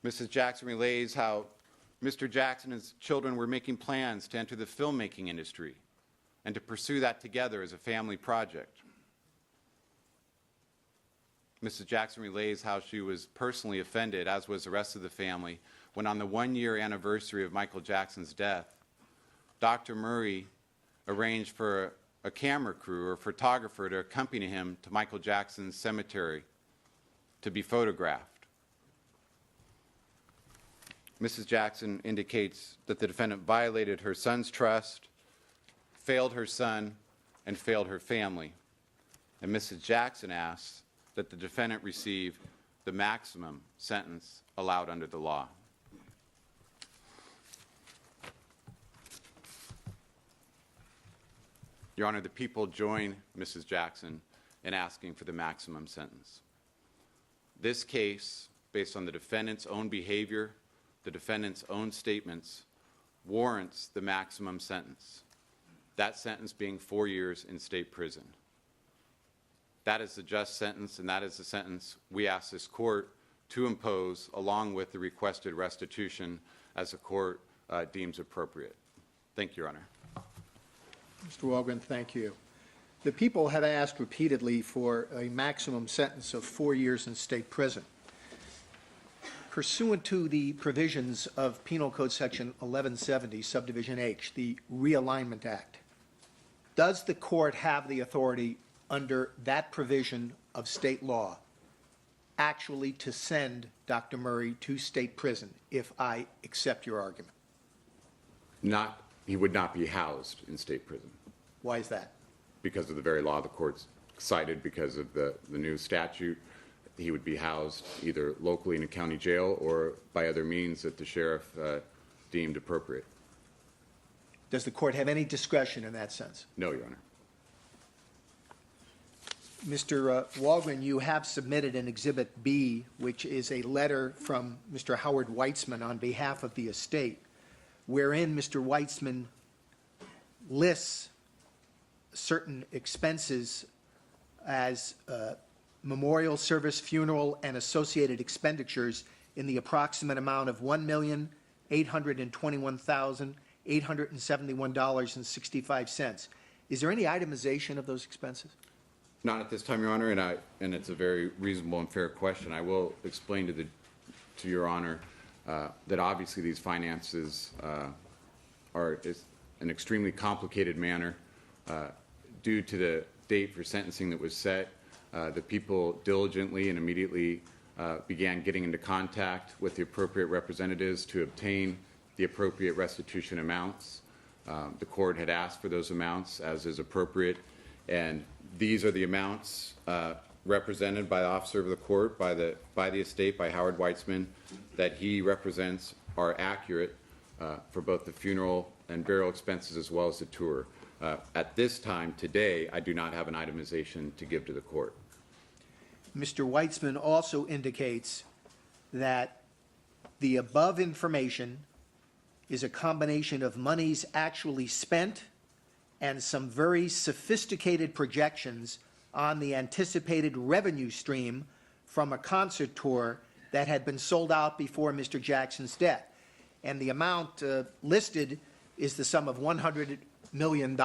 Mrs. Jackson relays how Mr. Jackson and his children were making plans to enter the filmmaking industry and to pursue that together as a family project. Mrs. Jackson relays how she was personally offended, as was the rest of the family, when on the one-year anniversary of Michael Jackson's death, Dr. Murray arranged for a camera crew or photographer to accompany him to Michael Jackson's cemetery to be photographed. Mrs. Jackson indicates that the defendant violated her son's trust, failed her son, and failed her family. And Mrs. Jackson asks that the defendant receive the maximum sentence allowed under the law. Your Honor, the people join Mrs. Jackson in asking for the maximum sentence. This case, based on the defendant's own behavior, the defendant's own statements, warrants the maximum sentence, that sentence being 4 years in state prison. That is the just sentence, and that is the sentence we ask this court to impose, along with the requested restitution as the court deems appropriate. Thank you, Your Honor. Mr. Walgren, thank you. The people have asked repeatedly for a maximum sentence of 4 years in state prison. Pursuant to the provisions of Penal Code Section 1170, Subdivision H, the Realignment Act, does the court have the authority under that provision of state law actually to send Dr. Murray to state prison, if I accept your argument? He would not be housed in state prison. Why is that? Because of the very law the court's cited, because of the new statute. He would be housed either locally in a county jail or by other means that the sheriff deemed appropriate. Does the court have any discretion in that sense? No, Your Honor. Mr. Walgren, you have submitted an Exhibit B, which is a letter from Mr. Howard Weitzman on behalf of the estate, wherein Mr. Weitzman lists certain expenses as memorial service, funeral, and associated expenditures in the approximate amount of $1,821,871.65. Is there any itemization of those expenses? Not at this time, Your Honor, and it's a very reasonable and fair question. I will explain to Your Honor that obviously these finances are an extremely complicated manner due to the date for sentencing that was set. The people diligently and immediately began getting into contact with the appropriate representatives to obtain the appropriate restitution amounts. The court had asked for those amounts as is appropriate, and these are the amounts represented by the officer of the court, by the estate, by Howard Weitzman, that he represents are accurate for both the funeral and burial expenses as well as the tour. At this time, today, I do not have an itemization to give to the court. Mr. Weitzman also indicates that the above information is a combination of monies actually spent and some very sophisticated projections on the anticipated revenue stream from a concert tour that had been sold out before Mr. Jackson's death. And the amount listed is the sum of $100 million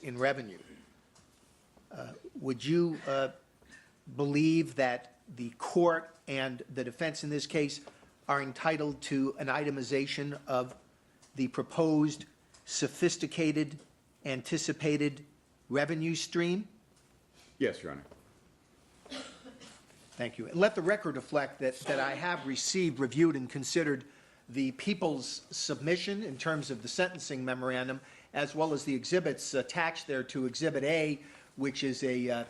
in revenue. Would you believe that the court and the defense in this case are entitled to an itemization of the proposed sophisticated, anticipated revenue stream? Yes, Your Honor. Thank you. And let the record reflect that I have received, reviewed, and considered the people's submission in terms of the sentencing memorandum, as well as the exhibits attached there to Exhibit A, which is a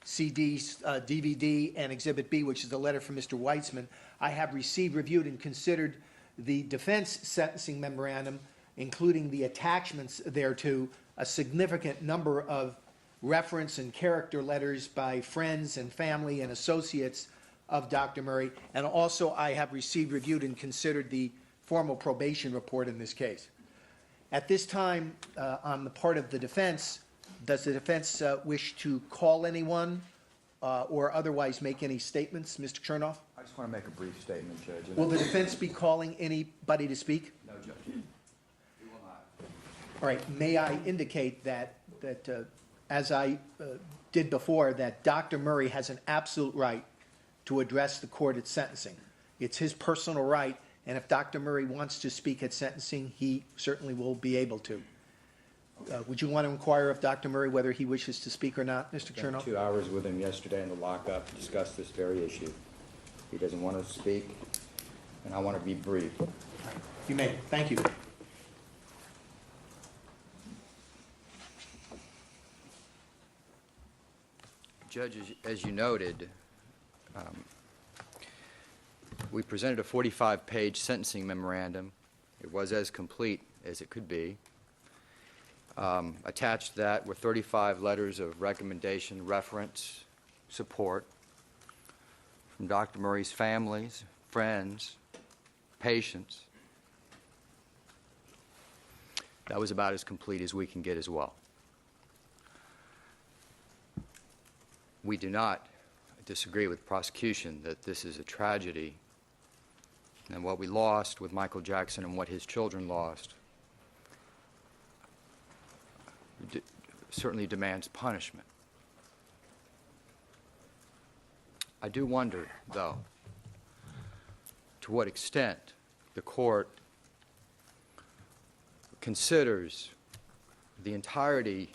CD, DVD, and Exhibit B, which is a letter from Mr. Weitzman. I have received, reviewed, and considered the defense sentencing memorandum, including the attachments thereto, a significant number of reference and character letters by friends and family and associates of Dr. Murray, and also I have received, reviewed, and considered the formal probation report in this case. At this time, on the part of the defense, does the defense wish to call anyone or otherwise make any statements? Mr. Chernoff? I just want to make a brief statement, Judge. Will the defense be calling anybody to speak? No, Judge. We will not. All right, may I indicate that, as I did before, that Dr. Murray has an absolute right to address the court at sentencing. It's his personal right, and if Dr. Murray wants to speak at sentencing, he certainly will be able to. Would you want to inquire of Dr. Murray whether he wishes to speak or not, Mr. Spent Chernow? 2 hours with him yesterday in the lockup to discuss this very issue. He doesn't want to speak, and I want to be brief. You may. Thank you. Judge, as you noted, we presented a 45-page sentencing memorandum. It was as complete as it could be. Attached to that were 35 letters of recommendation, reference, support from Dr. Murray's families, friends, patients. That was about as complete as we can get as well. We do not disagree with the prosecution that this is a tragedy, and what we lost with Michael Jackson and what his children lost certainly demands punishment. I do wonder, though, to what extent the court considers the entirety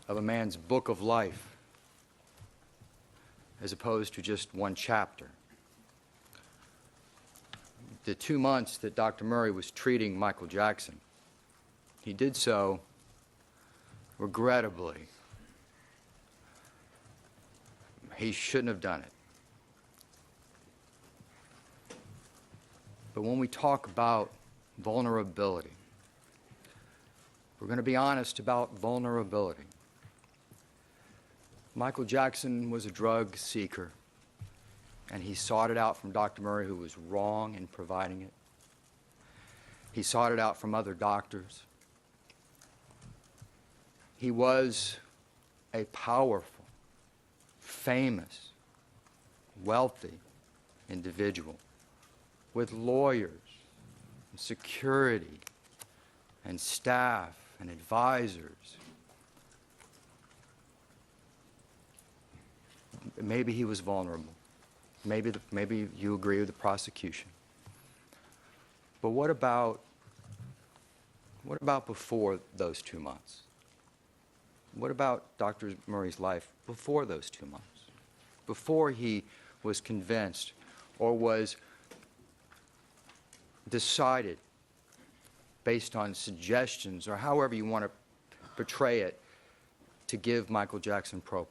of a man's book of life as opposed to just one chapter. The 2 months that Dr. Murray was treating Michael Jackson, he did so regrettably. He shouldn't have done it. But when we talk about vulnerability, we're going to be honest about vulnerability. Michael Jackson was a drug seeker, and he sought it out from Dr. Murray, who was wrong in providing it. He sought it out from other doctors. He was a powerful, famous, wealthy individual with lawyers and security and staff and advisors. Maybe he was vulnerable. Maybe you agree with the prosecution. But what about before those 2 months? What about Dr. Murray's life before those 2 months? Before he was convinced or was decided based on suggestions or however you want to portray it to give Michael Jackson propofol?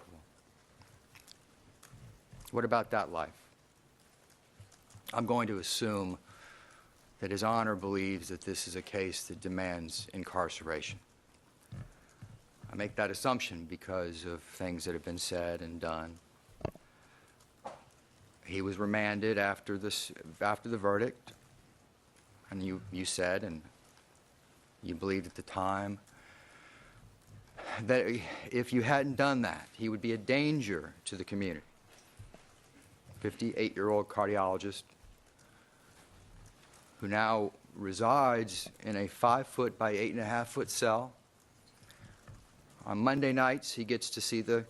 What about that life? I'm going to assume that His Honor believes that this is a case that demands incarceration. I make that assumption because of things that have been said and done. He was remanded after the verdict, and you said, and you believed at the time, that if you hadn't done that, he would be a danger to the community. 58-year-old cardiologist who now resides in a 5-foot by 8.5-foot cell. On Monday nights, he gets to see the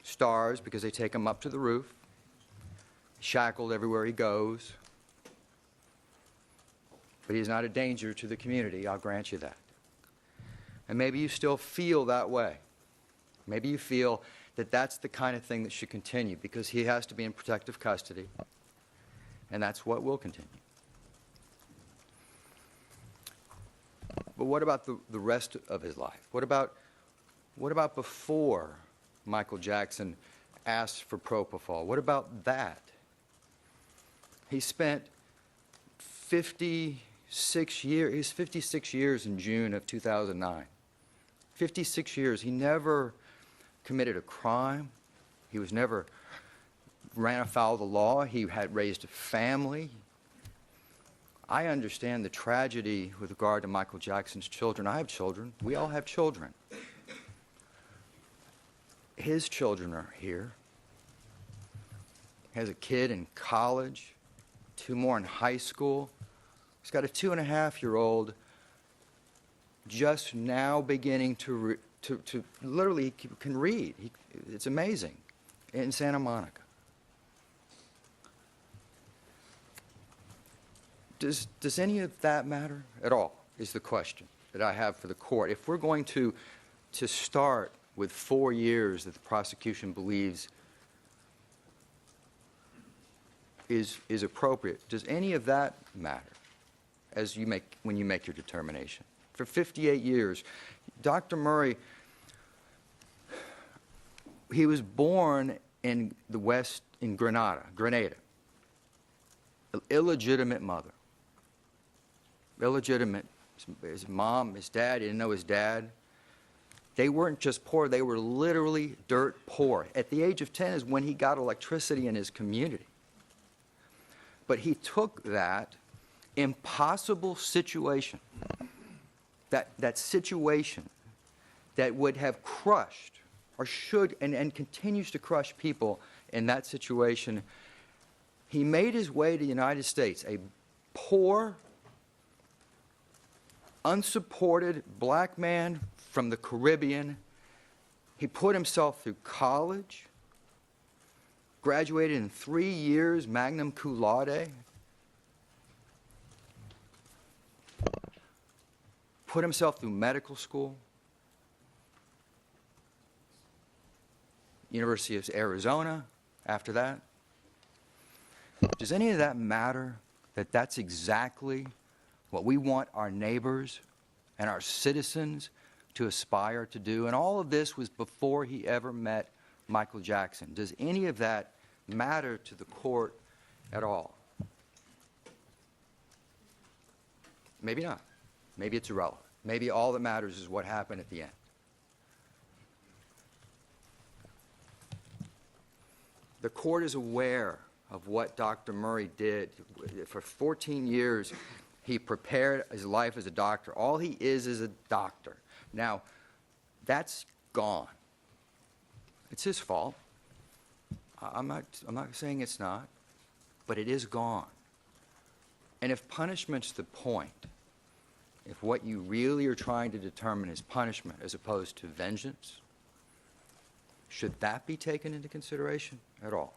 stars because they take him up to the roof, shackled everywhere he goes. But he's not a danger to the community, I'll grant you that. And maybe you still feel that way. Maybe you feel that that's the kind of thing that should continue because he has to be in protective custody, and that's what will continue. But what about the rest of his life? What about before Michael Jackson asked for propofol? What about that? He spent 56 years in June of 2009. 56 years. He never committed a crime. He was never ran afoul of the law. He had raised a family. I understand the tragedy with regard to Michael Jackson's children. I have children. We all have children. His children are here. has a kid in college, 2 more in high school. He's got a 2.5-year-old just now beginning to literally he can read. It's amazing, in Santa Monica. Does any of that matter at all, is the question that I have for the court. If we're going to start with 4 years that the prosecution believes is appropriate, does any of that matter when you make your determination? For 58 years, Dr. Murray, he was born in the West, in Grenada, illegitimate mother. Illegitimate. His mom, his dad, he didn't know his dad. They weren't just poor, they were literally dirt poor. At the age of 10 is when he got electricity in his community. But he took that impossible situation, that situation that would have crushed, or should, and continues to crush people in that situation. He made his way to the United States, a poor, unsupported black man from the Caribbean. He put himself through college, graduated in 3 years, magna cum laude, put himself through medical school, University of Arizona after that. Does any of that matter, that that's exactly what we want our neighbors and our citizens to aspire to do? And all of this was before he ever met Michael Jackson. Does any of that matter to the court at all? Maybe not. Maybe it's irrelevant. Maybe all that matters is what happened at the end. The court is aware of what Dr. Murray did. For 14 years, he prepared his life as a doctor. All he is a doctor. Now, that's gone. It's his fault. I'm not saying it's not, but it is gone. And if punishment's the point, if what you really are trying to determine is punishment as opposed to vengeance, should that be taken into consideration at all?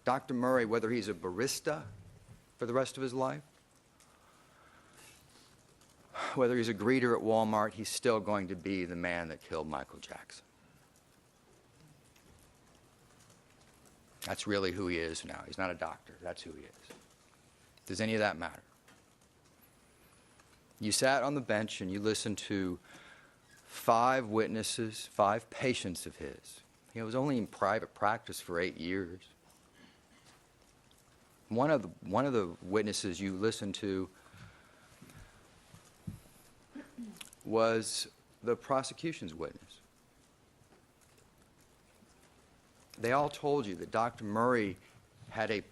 Dr. Murray, whether he's a barista for the rest of his life, whether he's a greeter at Walmart, he's still going to be the man that killed Michael Jackson. That's really who he is now. He's not a doctor. That's who he is. Does any of that matter? You sat on the bench and you listened to 5 witnesses, 5 patients of his. He was only in private practice for 8 years. One of the witnesses you listened to was the prosecution's witness. They all told you that Dr. Murray had a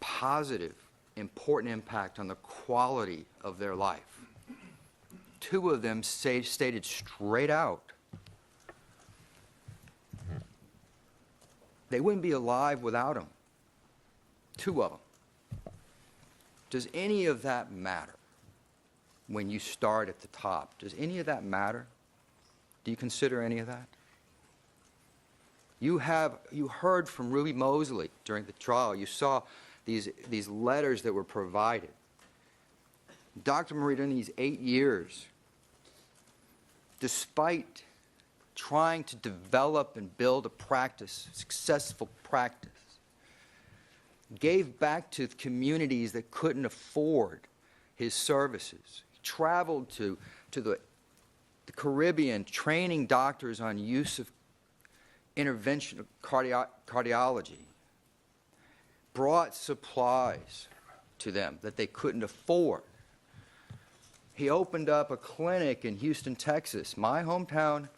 positive, important impact on the quality of their life. 2 of them stated straight out they wouldn't be alive without him. 2 of them. Does any of that matter when you start at the top? Does any of that matter? Do you consider any of that? You heard from Ruby Mosley during the trial. You saw these letters that were provided. Dr. Murray, during these 8 years, despite trying to develop and build a practice, successful practice, gave back to communities that couldn't afford his services. He traveled to the Caribbean, training doctors on use of interventional cardiology, brought supplies to them that they couldn't afford. He opened up a clinic in Houston, Texas, my hometown,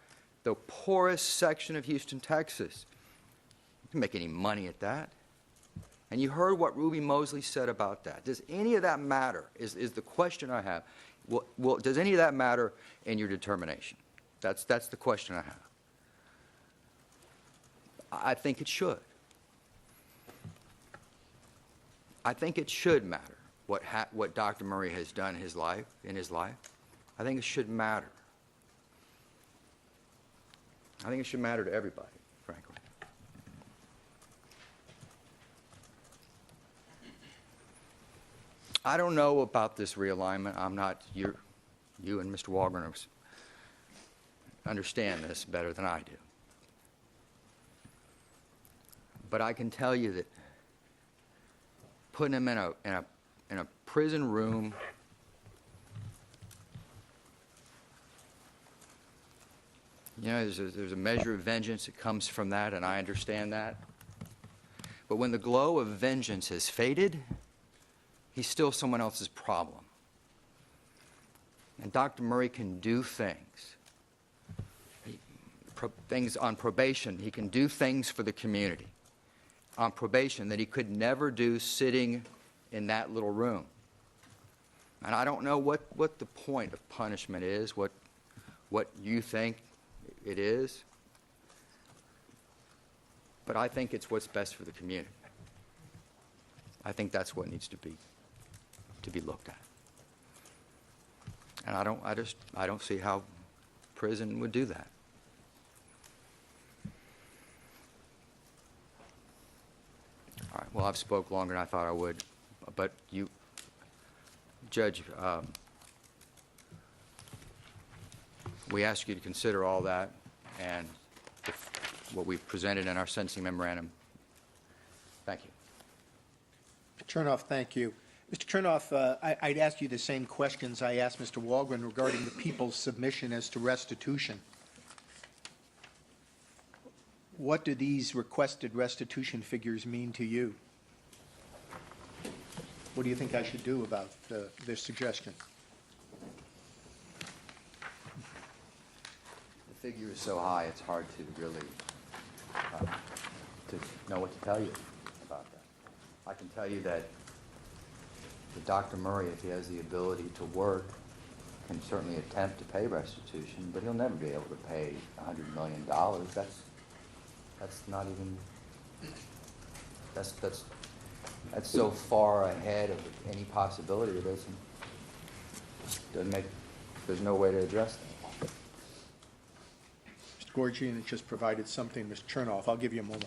the poorest section of Houston, Texas. You didn't make any money at that. And you heard what Ruby Mosley said about that. Does any of that matter, is the question I have. Does any of that matter in your determination? That's the question I have. I think it should. I think it should matter what Dr. Murray has done in his life. I think it should matter. I think it should matter to everybody, frankly. I don't know about this realignment. I'm not, you and Mr. Walgren understand this better than I do. But I can tell you that putting him in a prison room there's a measure of vengeance that comes from that, and I understand that. But when the glow of vengeance has faded, he's still someone else's problem. And Dr. Murray can do things. Things on probation. He can do things for the community on probation that he could never do sitting in that little room. And I don't know what the point of punishment is, what you think it is, but I think it's what's best for the community. I think that's what needs to be looked at. And I don't see how prison would do that. All right, well, I've spoke longer than I thought I would, but you, Judge, we ask you to consider all that and what we've presented in our sentencing memorandum. Thank you. Chernoff, thank you. Mr. Chernoff, I'd ask you the same questions I asked Mr. Walgren regarding the people's submission as to restitution. What do these requested restitution figures mean to you? What do you think I should do about this suggestion? The figure is so high, it's hard to really to know what to tell you about that. I can tell you that Dr. Murray, if he has the ability to work, can certainly attempt to pay restitution, but he'll never be able to pay $100 million. That's not even, that's so far ahead of any possibility it doesn't make, there's no way to address that. Mr. Gorgian has just provided something, Mr. Chernoff. I'll give you a moment.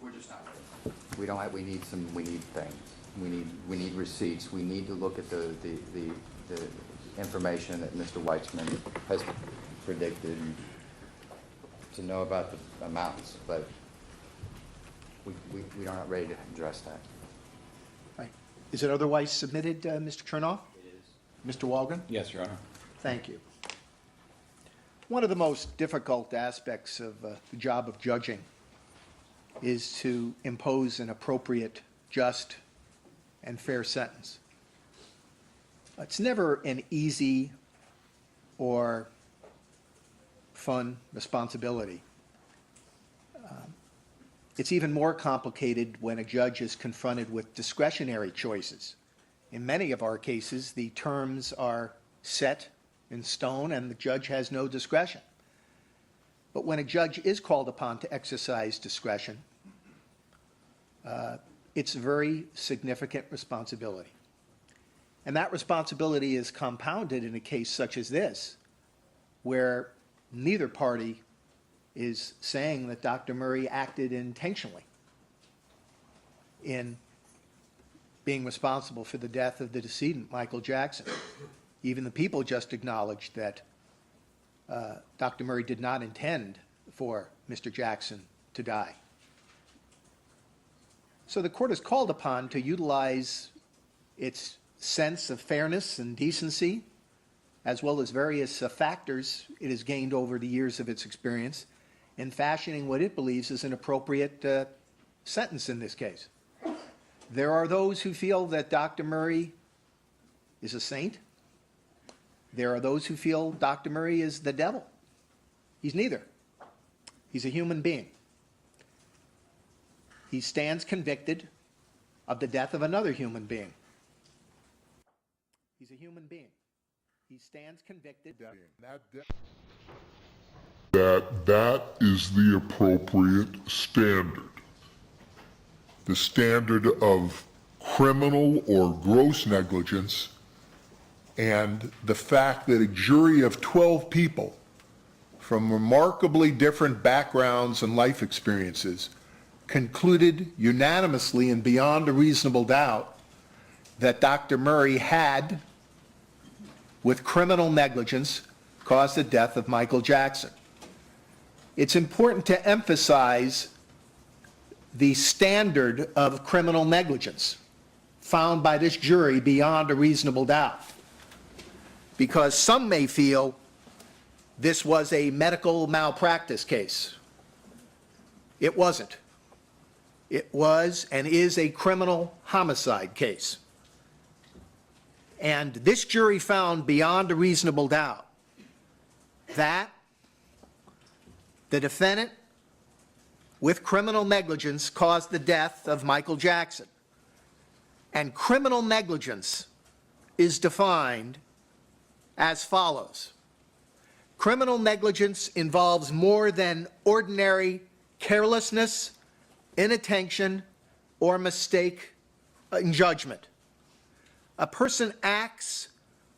We're just not ready. We need things. We need receipts. We need to look at the information that Mr. Weitzman has predicted to know about the amounts, but we are not ready to address that. Right. Is it otherwise submitted, Mr. Chernoff? It is. Mr. Walgren? Yes, Your Honor. Thank you. One of the most difficult aspects of the job of judging is to impose an appropriate, just, and fair sentence. It's never an easy or fun responsibility. It's even more complicated when a judge is confronted with discretionary choices. In many of our cases, the terms are set in stone and the judge has no discretion. But when a judge is called upon to exercise discretion, it's a very significant responsibility. And that responsibility is compounded in a case such as this, where neither party is saying that Dr. Murray acted intentionally in being responsible for the death of the decedent, Michael Jackson. Even the people just acknowledged that Dr. Murray did not intend for Mr. Jackson to die. So the court is called upon to utilize its sense of fairness and decency, as well as various factors it has gained over the years of its experience, in fashioning what it believes is an appropriate sentence in this case. There are those who feel that Dr. Murray is a saint. There are those who feel Dr. Murray is the devil. He's neither. He's a human being. He stands convicted of the death of another human being. He's a human being. He stands convicted. That is the appropriate standard. The standard of criminal or gross negligence, and the fact that a jury of 12 people from remarkably different backgrounds and life experiences concluded unanimously and beyond a reasonable doubt that Dr. Murray had, with criminal negligence, caused the death of Michael Jackson. It's important to emphasize the standard of criminal negligence found by this jury beyond a reasonable doubt, because some may feel this was a medical malpractice case. It wasn't. It was and is a criminal homicide case. And this jury found beyond a reasonable doubt that the defendant, with criminal negligence, caused the death of Michael Jackson. And criminal negligence is defined as follows. Criminal negligence involves more than ordinary carelessness, inattention, or mistake in judgment. A person acts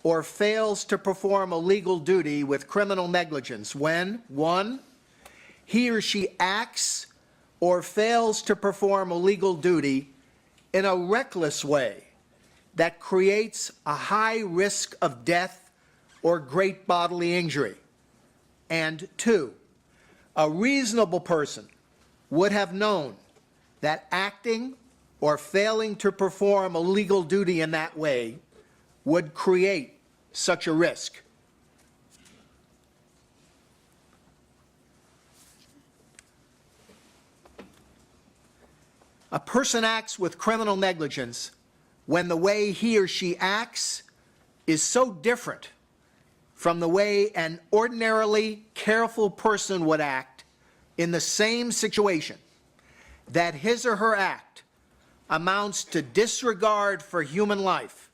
or fails to perform a legal duty with criminal negligence when, 1, he or she acts or fails to perform a legal duty in a reckless way that creates a high risk of death or great bodily injury. And 2, a reasonable person would have known that acting or failing to perform a legal duty in that way would create such a risk. A person acts with criminal negligence when the way he or she acts is so different from the way an ordinarily careful person would act in the same situation that his or her act amounts to disregard for human life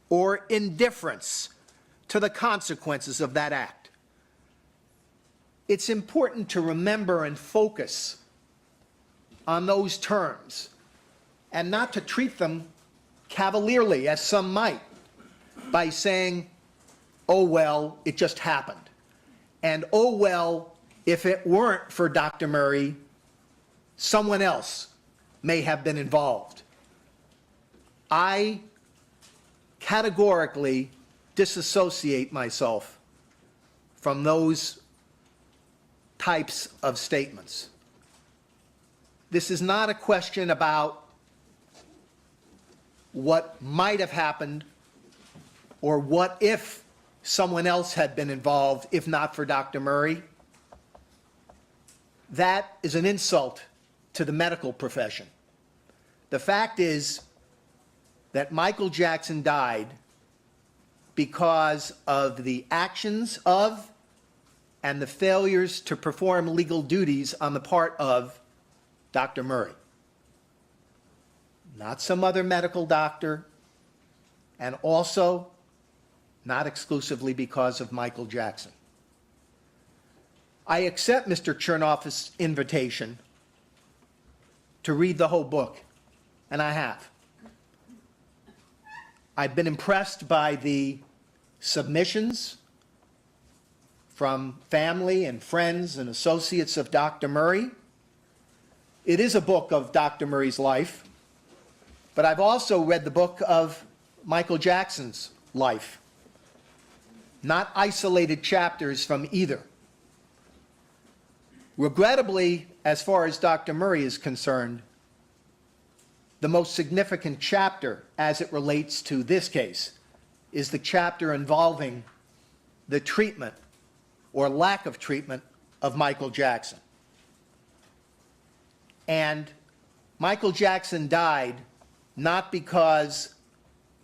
or indifference to the consequences of that act. It's important to remember and focus on those terms and not to treat them cavalierly, as some might, by saying, oh, well, it just happened. And, oh, well, if it weren't for Dr. Murray, someone else may have been involved. I categorically disassociate myself from those types of statements. This is not a question about what might have happened or what if someone else had been involved if not for Dr. Murray. That is an insult to the medical profession. The fact is that Michael Jackson died because of the actions of and the failures to perform legal duties on the part of Dr. Murray. Not some other medical doctor, and also not exclusively because of Michael Jackson. I accept Mr. Chernoff's invitation to read the whole book, and I have. I've been impressed by the submissions from family and friends and associates of Dr. Murray. It is a book of Dr. Murray's life, but I've also read the book of Michael Jackson's life, not isolated chapters from either. Regrettably, as far as Dr. Murray is concerned, the most significant chapter as it relates to this case is the chapter involving the treatment or lack of treatment of Michael Jackson. And Michael Jackson died not because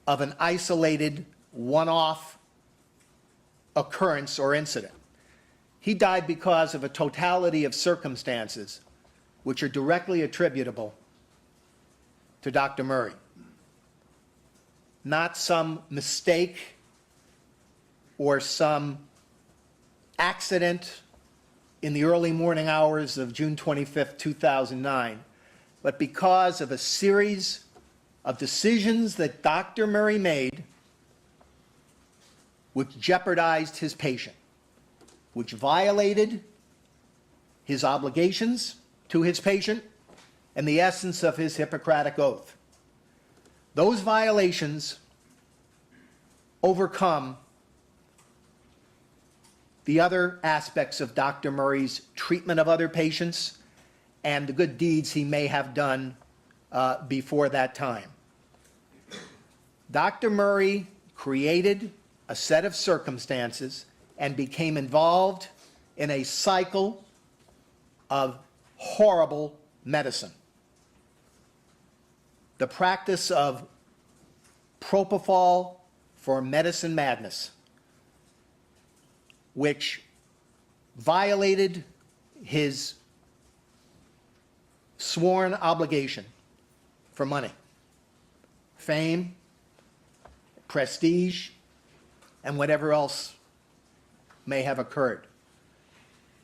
of an isolated, one-off occurrence or incident. He died because of a totality of circumstances which are directly attributable to Dr. Murray. Not some mistake or some accident in the early morning hours of June 25th, 2009, but because of a series of decisions that Dr. Murray made which jeopardized his patient, which violated his obligations to his patient and the essence of his Hippocratic oath. Those violations overcome the other aspects of Dr. Murray's treatment of other patients and the good deeds he may have done before that time. Dr. Murray created a set of circumstances and became involved in a cycle of horrible medicine. The practice of propofol for medicine madness, which violated his sworn obligation for money, fame, prestige, and whatever else may have occurred.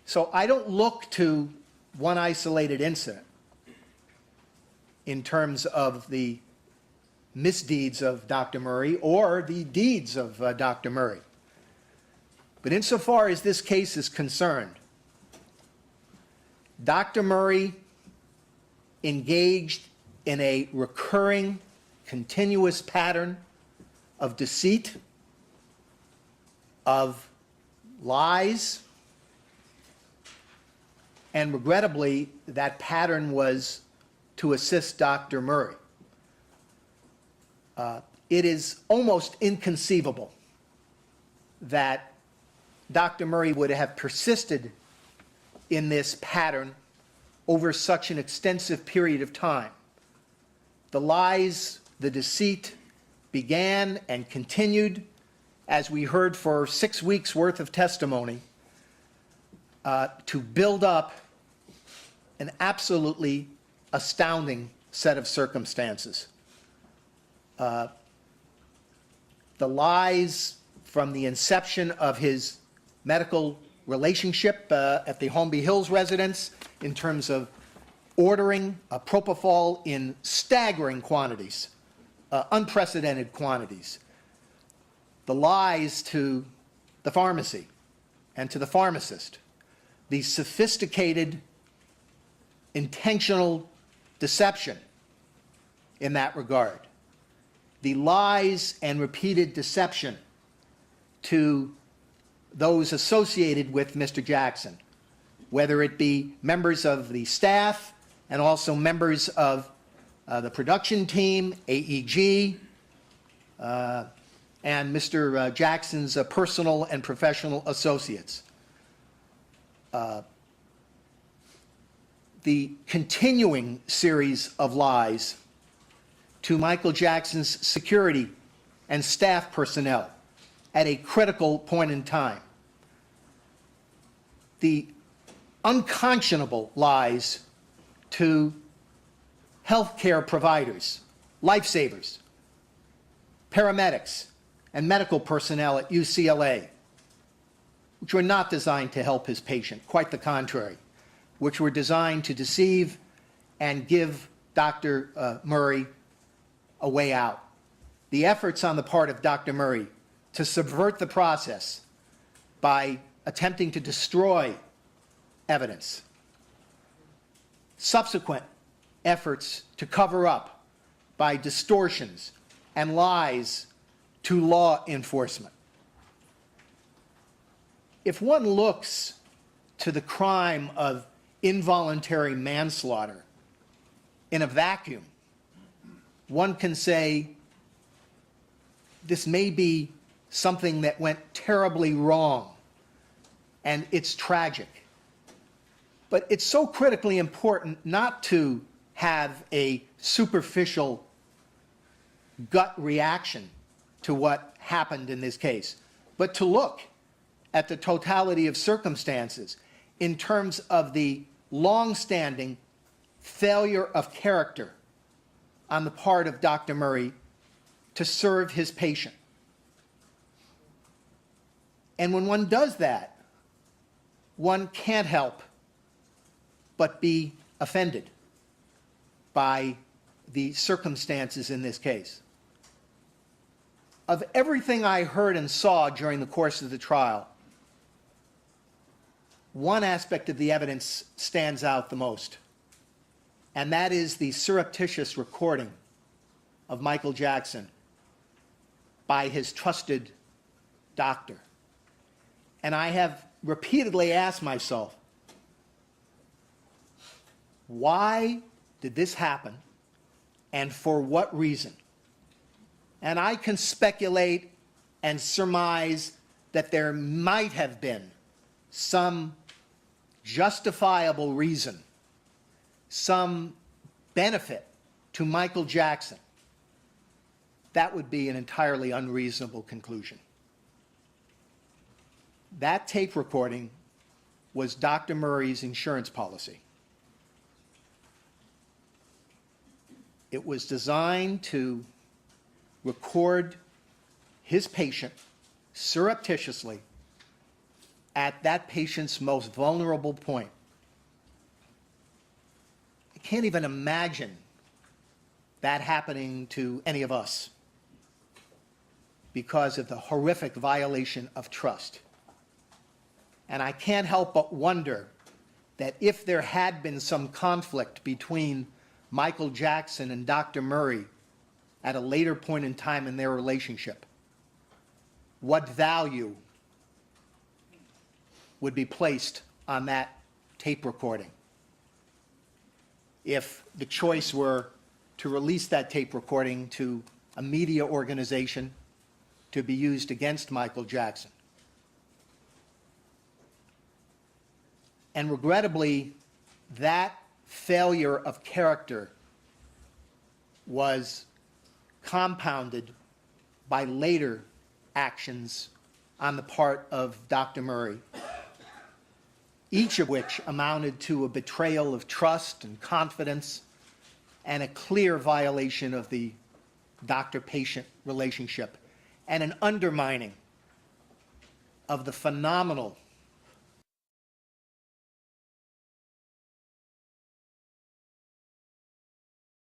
So I don't look to one isolated incident in terms of the misdeeds of Dr. Murray or the deeds of Dr. Murray. But insofar as this case is concerned, Dr. Murray engaged in a recurring, continuous pattern of deceit, of lies, and regrettably, that pattern was to assist Dr. Murray. It is almost inconceivable that Dr. Murray would have persisted in this pattern over such an extensive period of time. The lies, the deceit began and continued, as we heard, for 6 weeks' worth of testimony, to build up an absolutely astounding set of circumstances. The lies from the inception of his medical relationship at the Holmby Hills residence in terms of ordering propofol in staggering quantities, unprecedented quantities. The lies to the pharmacy and to the pharmacist, the sophisticated, intentional deception in that regard, the lies and repeated deception to those associated with Mr. Jackson, whether it be members of the staff and also members of the production team, AEG, and Mr. Jackson's personal and professional associates. The continuing series of lies to Michael Jackson's security and staff personnel at a critical point in time. The unconscionable lies to healthcare providers, lifesavers, paramedics, and medical personnel at UCLA, which were not designed to help his patient, quite the contrary, which were designed to deceive and give Dr. Murray a way out. The efforts on the part of Dr. Murray to subvert the process by attempting to destroy evidence. Subsequent efforts to cover up by distortions and lies to law enforcement. If one looks to the crime of involuntary manslaughter in a vacuum, one can say this may be something that went terribly wrong, and it's tragic. But it's so critically important not to have a superficial gut reaction to what happened in this case, but to look at the totality of circumstances in terms of the long-standing failure of character on the part of Dr. Murray to serve his patient. And when one does that, one can't help but be offended by the circumstances in this case. Of everything I heard and saw during the course of the trial, one aspect of the evidence stands out the most, and that is the surreptitious recording of Michael Jackson by his trusted doctor. And I have repeatedly asked myself, why did this happen, and for what reason? And I can speculate and surmise that there might have been some justifiable reason, some benefit to Michael Jackson. That would be an entirely unreasonable conclusion. That tape recording was Dr. Murray's insurance policy. It was designed to record his patient surreptitiously at that patient's most vulnerable point. I can't even imagine that happening to any of us because of the horrific violation of trust. And I can't help but wonder that if there had been some conflict between Michael Jackson and Dr. Murray at a later point in time in their relationship, what value would be placed on that tape recording? If the choice were to release that tape recording to a media organization to be used against Michael Jackson. And regrettably, that failure of character was compounded by later actions on the part of Dr. Murray, each of which amounted to a betrayal of trust and confidence and a clear violation of the doctor-patient relationship and an undermining of the phenomenal